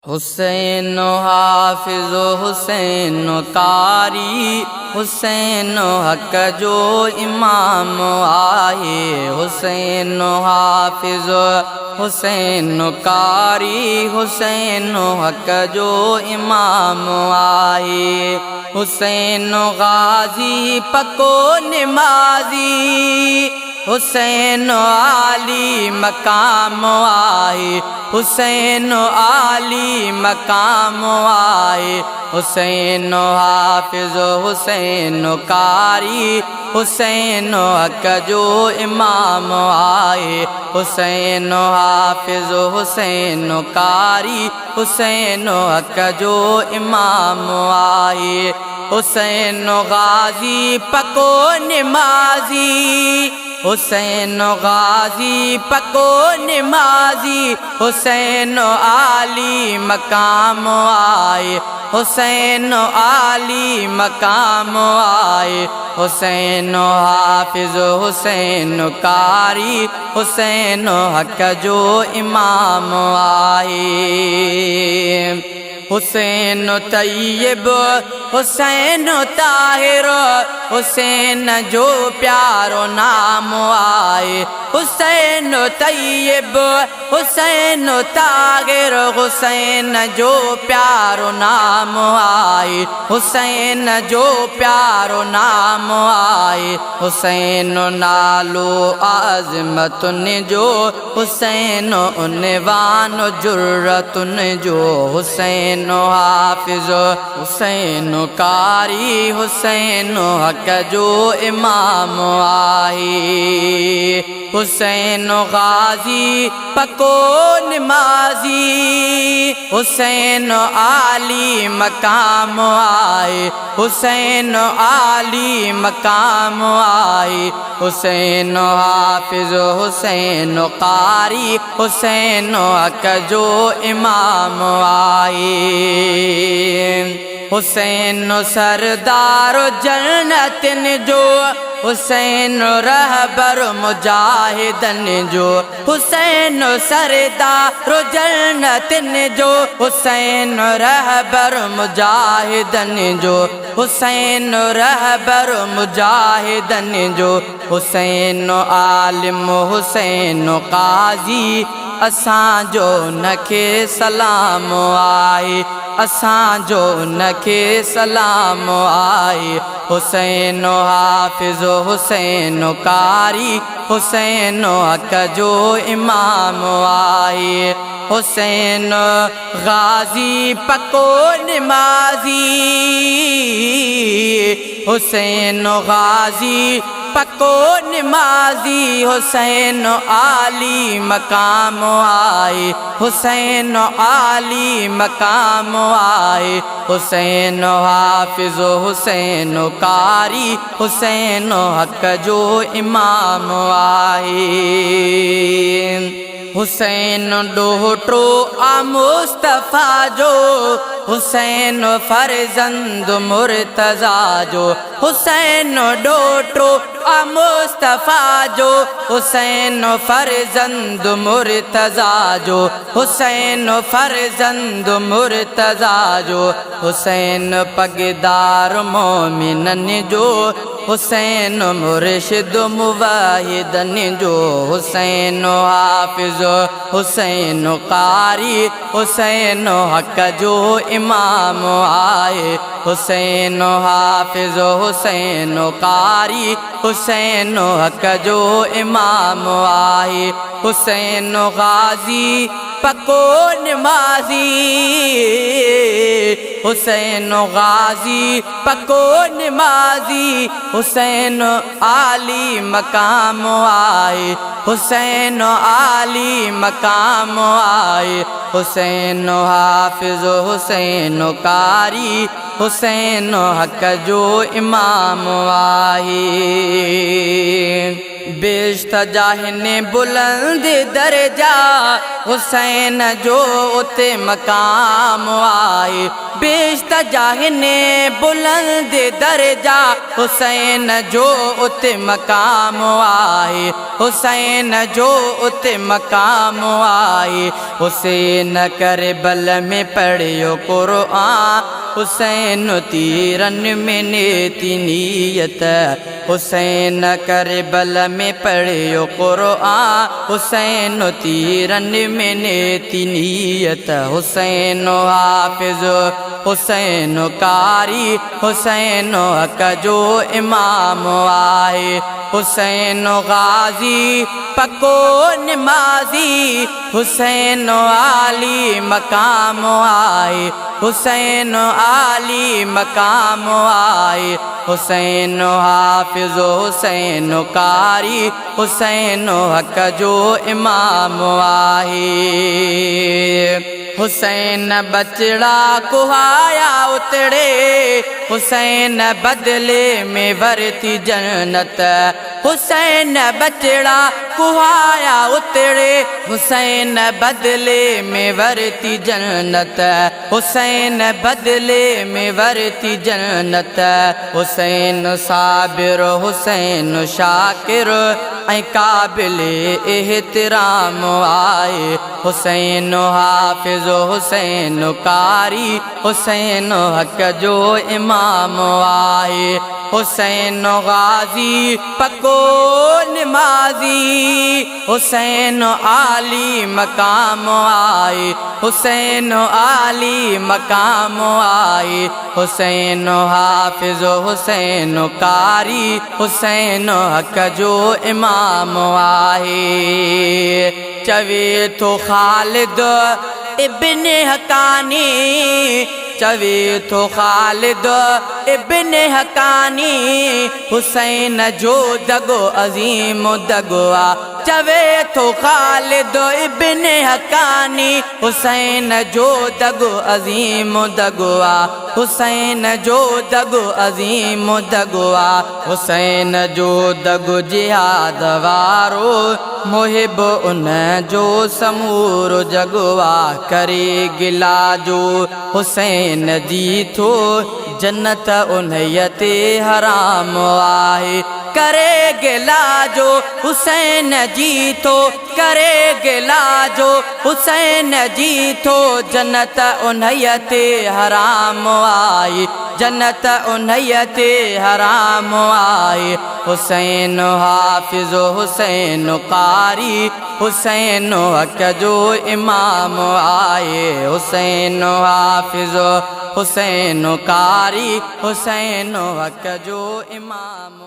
हुसैन हाफिज़ हुसैन कारी हुसैन हक जो इमाम आहे। हुसैन हाफिज़ हुसैन कारी हुसैन हक जो इमाम आहे। हुसैन गाज़ी पको निमाज़ी हुसैन आली मकाम आए। हुसैन आली मकाम आए। हुसैन हाफिज़ हुसैन कारी हुसैन हक जो इमाम आए। हुसैन हाफिज़ हुसैन कारी हुसैन हक जो इमाम आए। हुसैन गाज़ी पको निमाज़ी हुसैन गाज़ी पको निमाज़ी हुसैन आली मकाम आए। हुसैन आली मकाम आए। हुसैन हाफिज़ हुसैन कारी हुसैन हक जो इमाम आए। हुसैन तय्यब हुसैन ताहिर हुसैन जो प्यारो नाम आए। हुसैन तय्यब हुसैन ताहिर हुसैन जो प्यारो नाम आए। हुसैन जो प्यारो नाम आए। हुसैन नालो आज़मतुन जो हुसैन उन्वान जुर्रतुन जो। हुसैन हाफिज़ हुसैन कारी हुसैन हक जो इमाम आए। हुसैन गाज़ी पको निमाज़ी हुसैन आली मकाम आए। हुसैन आली मकाम आए। हुसैन हाफिज़ हुसैन कारी हुसैन हक जो इमाम आए। हुसैन सरदार जन्नतिन जो हुसैन रहबर मुजाहिदन जो। हुसैन सरदार जन्नतिन जो हुसैन रहबर मुजाहिदन जो। हुसैन रहबर मुजाहिदन जो। हुसैन आलिम हुसैन काज़ी असांजो नखे सलाम आए। असांजो नखे सलाम आए। हुसैन हाफिज़ हुसैन कारी हुसैन हक जो इमाम आए। हुसैन गाज़ी पको निमाज़ी हुसैन गाज़ी पको निमाज़ी हुसैन आली मकाम आए। हुसैन आली मकाम आए। हुसैन हाफिज़ हुसैन कारी हुसैन हक जो इमाम आए। हुसैन डोहटो आ मुस्तफ़ा जो हुसैन फर्जंद मुर्तज़ा जो। हुसैन डोटो आ मुस्तफ़ा जो हुसैन फर्जंद मुर्तज़ा जो। हुसैन फर्जंद मुर्तज़ा जो। हुसैन पगदार मोमिनन जो हुसैन मुर्शिद मुवाहिदन जो। हुसैन हाफिज़ हुसैन कारी हुसैन हक जो इमाम आए। हुसैन हाफिज़ हुसैन कारी हुसैन हक जो इमाम आए। हुसैन गाज़ी पको निमाज़ी हुसैन गाज़ी पको निमाज़ी हुसैन आली मकाम आए। हुसैन आली मकाम आए। हुसैन हाफिज़ हुसैन कारी हुसैन हक जो इमाम आए। बेश्त जाहिने बुलंद दर्जा हुसैन जो उते मकाम आए बेश्त जाहिने बुलंद दर्जा हुसैन जो उते मकाम आए हुसैन जो उते मकाम आए हुसैन करबल में पढ़ियो कुरान हुसैन तीरन में नेति नीयत हुसैन करबल में पढ़ियो कुरान हुसैन तीरन में नेति नीयत हुसैन हाफिज हुसैन कारी हुसैन हक जो इमाम आए हुसैन गाजी पको नमाजी हुसैन आली मकाम आए हुसैन आली मकाम आए हुसैन हाफिज हुसैन कारी हुसैन हक जो इमाम आए हुसैन बचड़ा कुहाया उतरे हुसैन बदले में वरती जन्नत हुसैन बचड़ा कुहाया उतरे हुसैन बदले में वरती जन्नत हुसैन बदले में वरती जन्नत हुसैन साबिर हुसैन शाकिर ऐ काबिल एहतराम आए हुसैन हाफिज हुसैन कारी हुसैन हक जो इमाम आए हुसैन गाजी पको नमाजी हुसैन आली मकाम आए हुसैन आली मकाम आए हुसैन हाफिज हुसैन कारी हुसैन हक जो इमाम आए चवे तो खालिद इब्न हकानी चवे तो खालिद इब्न हकानी हुसैन जो दगो अजीम दगवा चवे तो खालिद इब्न हकानी हुसैन जो दगो अजीम दगवा हुसैन जो दगो अजीम दगवा हुसैन जो दगो जिहाद वारो मुहिब उन जो समूर जगवा करे गिला जो हुसैन जी थो जन्नत उन्हयते हराम आए करे गिला जो हुसैन जी थो करे गिला जो हुसैन जी थो जन्नत उन्हयते हराम आए जन्नत उन्हयते हराम आए हुसैन हाफिज हुसैन कारी हुसैन हक जो इमाम आए हुसैन हाफिज हुसैन कारी हुसैन हक जो इमाम